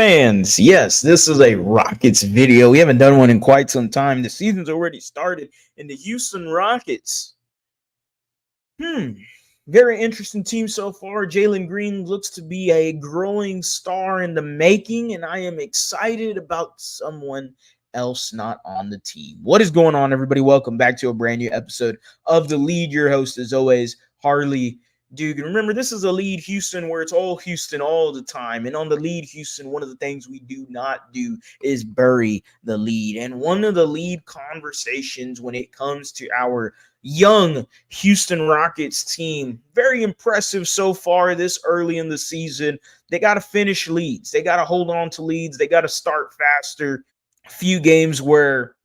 fans, yes, this is a Rockets video. We haven't done one in quite some time. The season's already started, and the Houston Rockets. Very interesting team so far. Jalen Green looks to be a growing star in the making, and I am excited about someone else not on the team. What is going on, everybody? Welcome back to a brand new episode of The Lead. Your host, as always, Harley Dugan. Remember, this is a Lead Houston where it's all Houston all the time. And on the Lead Houston, one of the things we do not do is bury the lead. And one of the lead conversations when it comes to our young Houston Rockets team, very impressive so far this early in the season. They got to finish leads. They got to hold on to leads. They got to start faster. A few games where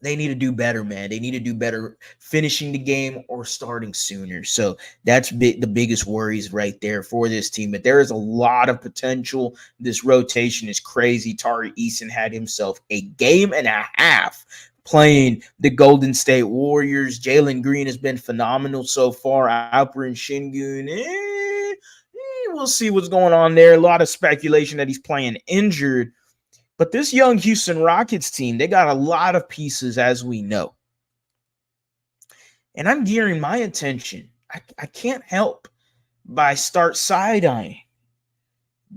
they need to do better, man. They need to do better finishing the game or starting sooner. So that's the biggest worries right there for this team. But there is a lot of potential. This rotation is crazy. Tari Eason had himself a game and a half playing the Golden State Warriors. Jalen Green has been phenomenal so far. Alperen Sengun, we'll see what's going on there. A lot of speculation that he's playing injured. But this young Houston Rockets team, they got a lot of pieces, as we know. And I'm gearing my attention. I can't help but start side-eyeing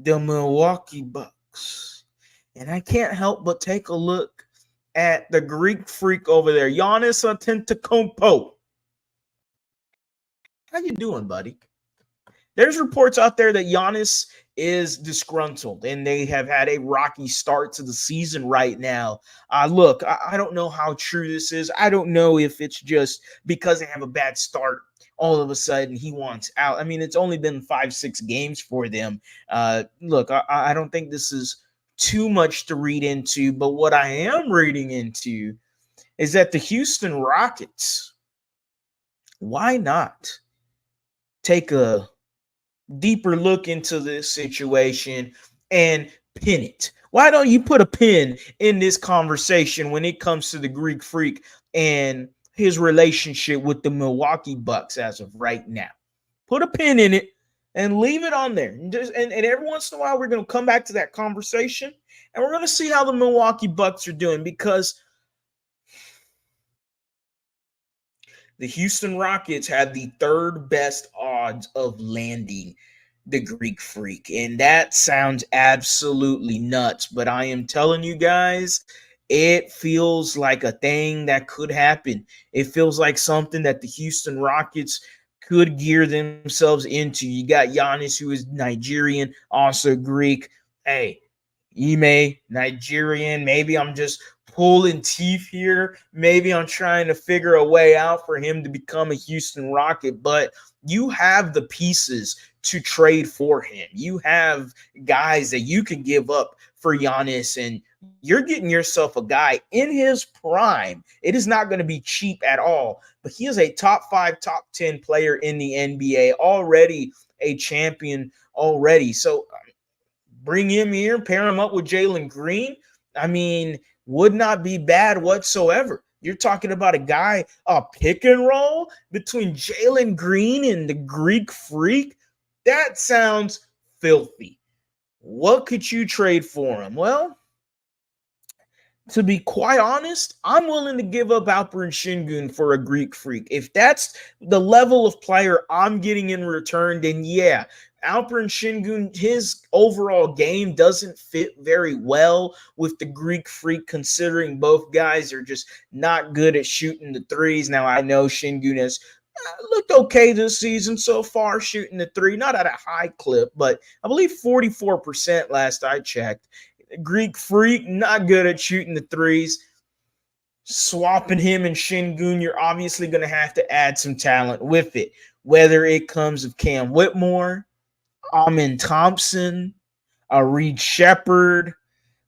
the Milwaukee Bucks. And I can't help but take a look at the Greek freak over there, Giannis Antetokounmpo. How you doing, buddy? There's reports out there that Giannis is disgruntled, and they have had a rocky start to the season right now. Look, I don't know how true this is. I don't know if it's just because they have a bad start, all of a sudden he wants out. I mean, it's only been 5-6 games for them. Look, I don't think this is too much to read into, but what I am reading into is that the Houston Rockets, why not take a deeper look into this situation and pin it? Why don't you put a pin in this conversation when it comes to the Greek freak and his relationship with the Milwaukee Bucks as of right now? Put a pin in it and leave it on there. And every once in a while, we're going to come back to that conversation, and we're going to see how the Milwaukee Bucks are doing, because the Houston Rockets had the third best odds of landing the Greek freak. And that sounds absolutely nuts, but I am telling you guys, it feels like a thing that could happen. It feels like something that the Houston Rockets could gear themselves into. You got Giannis, who is Nigerian, also Greek. Hey, Ime, Nigerian. Maybe I'm just pulling teeth here. Maybe I'm trying to figure a way out for him to become a Houston Rocket, but you have the pieces to trade for him. You have guys that you can give up for Giannis, and you're getting yourself a guy in his prime. It is not going to be cheap at all, but he is a top 5, top 10 player in the NBA, already a champion already. So bring him here, pair him up with Jalen Green. I mean, would not be bad whatsoever. You're talking about a guy, a pick and roll between Jalen Green and the Greek freak. That sounds filthy. What could you trade for him? Well, to be quite honest, I'm willing to give up Alperen Sengun for a Greek freak. If that's the level of player I'm getting in return, then yeah, Alperen Sengun, his overall game doesn't fit very well with the Greek freak, considering both guys are just not good at shooting the threes. Now, I know Sengun has looked okay this season so far, shooting the three, not at a high clip, but I believe 44% last I checked. Greek freak, not good at shooting the threes. Swapping him and Sengun, you're obviously going to have to add some talent with it, whether it comes of Cam Whitmore, Amen Thompson, Reed Shepherd.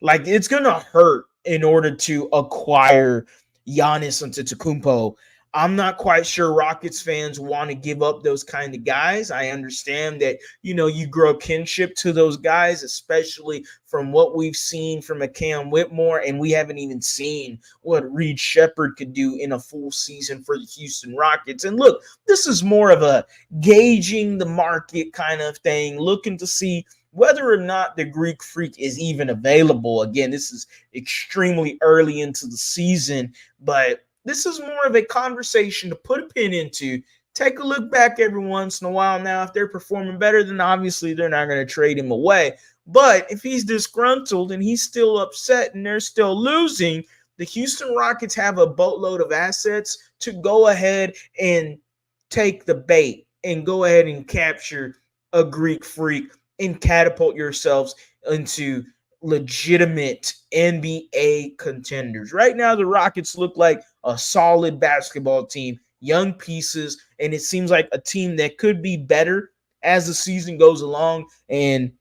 Like, it's going to hurt in order to acquire Giannis Antetokounmpo. I'm not quite sure Rockets fans want to give up those kind of guys. I understand that, you grow kinship to those guys, especially from what we've seen from a Cam Whitmore, and we haven't even seen what Reed Shepherd could do in a full season for the Houston Rockets. And look, this is more of a gauging the market kind of thing, looking to see whether or not the Greek Freak is even available. Again, this is extremely early into the season, but this is more of a conversation to put a pin into. Take a look back every once in a while. Now, if they're performing better, then obviously they're not going to trade him away. But if he's disgruntled and he's still upset and they're still losing, the Houston Rockets have a boatload of assets to go ahead and take the bait and go ahead and capture a Greek Freak and catapult yourselves into legitimate NBA contenders. Right now, the Rockets look like a solid basketball team, young pieces, and it seems like a team that could be better as the season goes along. And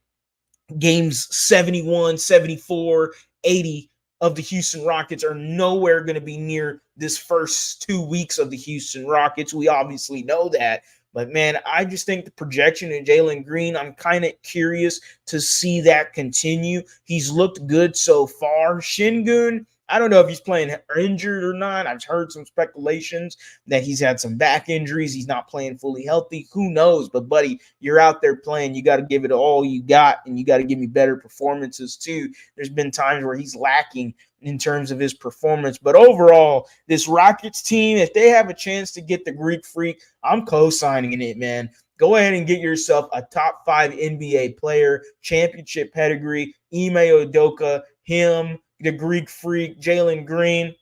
games 71, 74, 80 of the Houston Rockets are nowhere going to be near this first 2 weeks of the Houston Rockets. We obviously know that. But, man, I just think the projection in Jalen Green, I'm kind of curious to see that continue. He's looked good so far. Şengün, I don't know if he's playing injured or not. I've heard some speculations that he's had some back injuries. He's not playing fully healthy. Who knows? But, buddy, you're out there playing. You got to give it all you got, and you got to give me better performances too. There's been times where he's lacking in terms of his performance. But overall, this Rockets team, if they have a chance to get the Greek Freak, I'm co-signing it, man. Go ahead and get yourself a top 5 NBA player, championship pedigree, Ime Udoka, him, the Greek Freak, Jalen Green.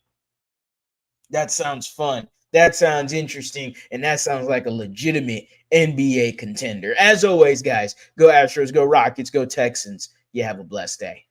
That sounds fun. That sounds interesting. And that sounds like a legitimate NBA contender. As always, guys, go Astros, go Rockets, go Texans. You have a blessed day.